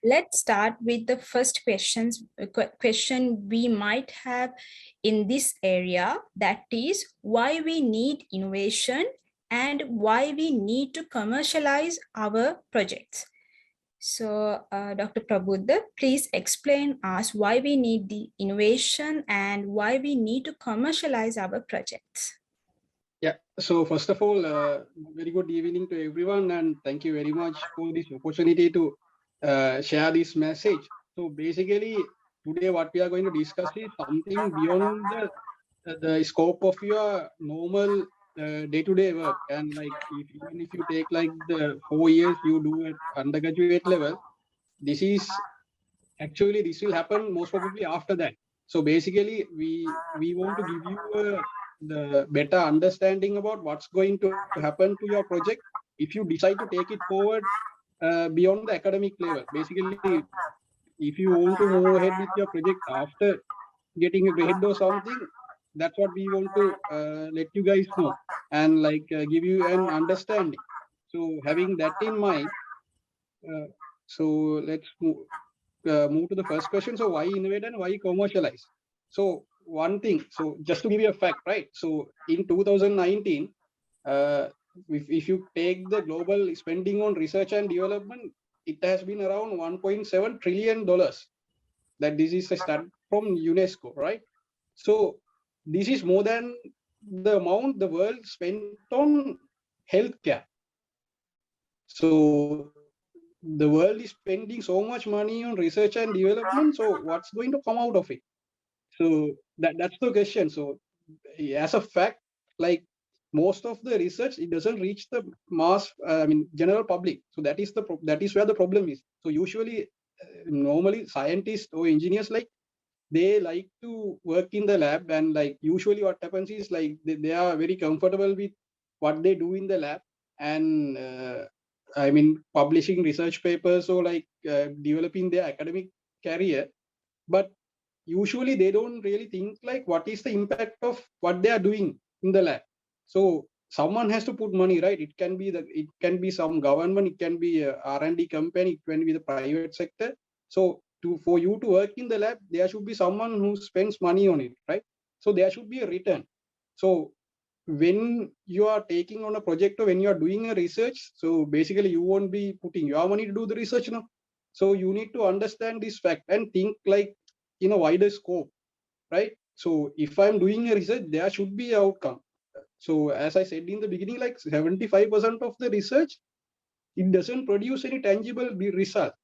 Let's start with the first question we might have in this area, that is why we need innovation and why we need to commercialize our projects. So Dr. Prabuddha, please explain us why we need the innovation and why we need to commercialize our projects. Yeah, so first of all, very good evening to everyone, and thank you very much for this opportunity to share this message. So basically, today what we are going to discuss is something beyond the scope of your normal day-to-day work. And like, even if you take like the 4 years you do at undergraduate level, this will happen most probably after that. So basically, we want to give you the better understanding about what's going to happen to your project if you decide to take it forward beyond the academic level. Basically, if you want to move ahead with your project after getting a grade or something, that's what we want to let you guys know and like give you an understanding. So having that in mind, uh, so let's move to the first question. So why innovate and why commercialize? So one thing, so just to give you a fact, right? So in 2019, uh, if you take the global spending on research and development, it has been around $1.7 trillion. That this is a stat from UNESCO, right? So this is more than the amount the world spent on healthcare. So the world is spending so much money on research and development. So what's going to come out of it? So that's the question. So as a fact, like most of the research, it doesn't reach the mass, general public. So that is where the problem is. So usually, normally scientists or engineers, like they like to work in the lab, and like usually what happens is like they are very comfortable with what they do in the lab, and publishing research papers or like developing their academic career. But usually they don't really think like what is the impact of what they are doing in the lab. So someone has to put money, right? It can be some government, it can be a R&D company, it can be the private sector. So for you to work in the lab, there should be someone who spends money on it, right? So there should be a return. So when you are taking on a project or when you are doing a research, so basically you won't be putting your money to do the research now. So you need to understand this fact and think like in a wider scope, right? So if I'm doing a research, there should be an outcome. So as I said in the beginning, like 75% of the research, it doesn't produce any tangible result,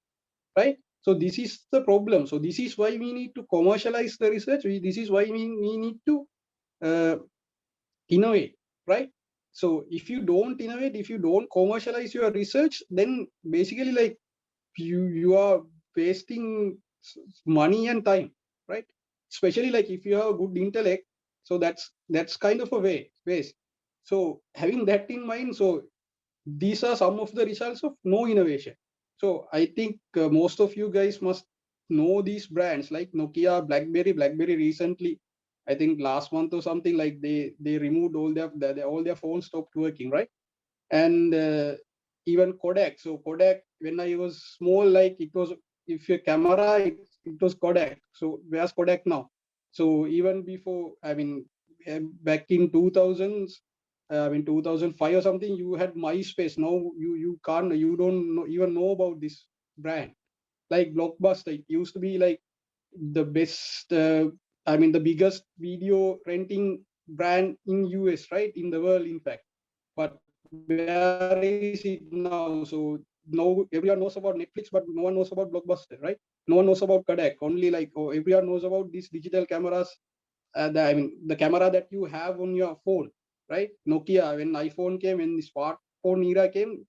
right? So this is the problem. So this is why we need to commercialize the research. This is why we need to uh, innovate, right? So if you don't innovate, if you don't commercialize your research, then basically like you are wasting money and time, right? Especially like if you have a good intellect, so that's kind of a waste. So having that in mind, so these are some of the results of no innovation. So I think most of you guys must know these brands like Nokia, BlackBerry recently, I think last month or something, like they removed all their phones stopped working, right? And even Kodak. So Kodak, when I was small, like it was, if your camera, it was Kodak. So where's Kodak now? So even before, back in 2000s, 2005 or something, you had MySpace. Now you don't even know about this brand. Like Blockbuster, it used to be like the best, the biggest video renting brand in US, right? In the world, in fact. But where is it now? So now everyone knows about Netflix, but no one knows about Blockbuster, right? No one knows about Kodak. Only like, oh, everyone knows about these digital cameras. The camera that you have on your phone, right? Nokia, when iPhone came, when the smartphone era came,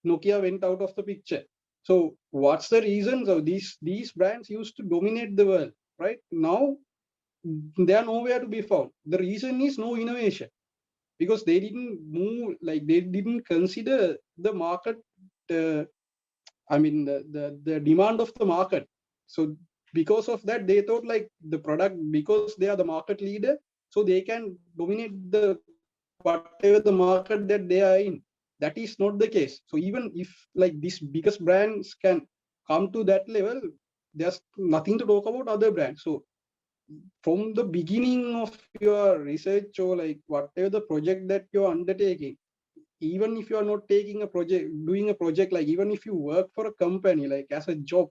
Nokia went out of the picture. So what's the reason? So these brands used to dominate the world, right? Now they are nowhere to be found. The reason is no innovation, because they didn't move, like they didn't consider the market, uh, the demand of the market. So because of that, they thought like the product, because they are the market leader, so they can dominate the whatever the market that they are in. that is not the case. So even if like these biggest brands can come to that level, there's nothing to talk about other brands. So from the beginning of your research or like whatever the project that you're undertaking, even if you are not taking a project, doing a project, like even if you work for a company like as a job,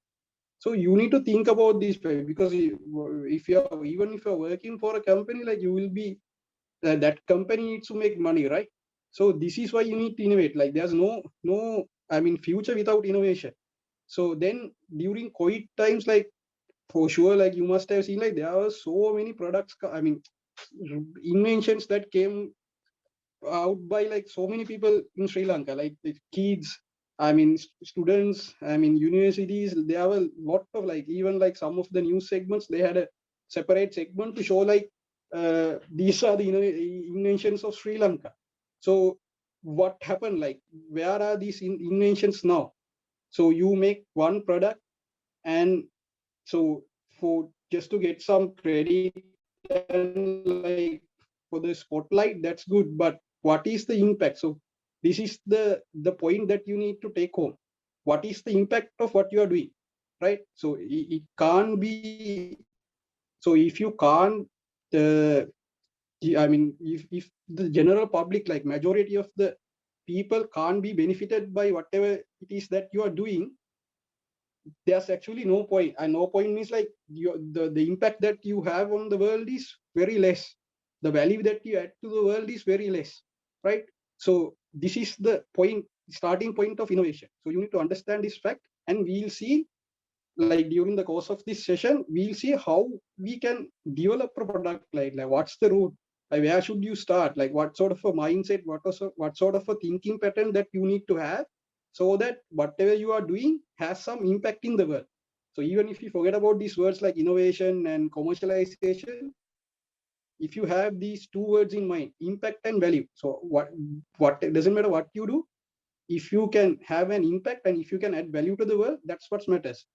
so you need to think about this way, because if you're even if you're working for a company, like you will be that company needs to make money, right? So this is why you need to innovate. Like there's no I mean future without innovation. So then during COVID times, like for sure, like you must have seen, like there are so many products, I mean inventions that came out by like so many people in Sri Lanka, like the kids, I mean students, I mean universities. There were a lot of like even like some of the news segments, they had a separate segment to show like these are the inventions of Sri Lanka. So what happened? Like where are these inventions now? So you make one product, and so for just to get some credit and like for the spotlight, that's good, but what is the impact? So this is the point that you need to take home. What is the impact of what you are doing, right? So it can't be. So if you can't uh, I mean if the general public, like majority of the people can't be benefited by whatever it is that you are doing, there's actually no point. And no point means like the impact that you have on the world is very less. The value that you add to the world is very less, right? So this is the point, starting point of innovation. So you need to understand this fact, and we'll see, like during the course of this session, we'll see how we can develop a product. Like what's the route, like where should you start, like what sort of a mindset, what sort of a thinking pattern that you need to have, so that whatever you are doing has some impact in the world. So even if you forget about these words like innovation and commercialization, if you have these two words in mind, impact and value, so what it doesn't matter what you do, if you can have an impact and if you can add value to the world, that's what matters.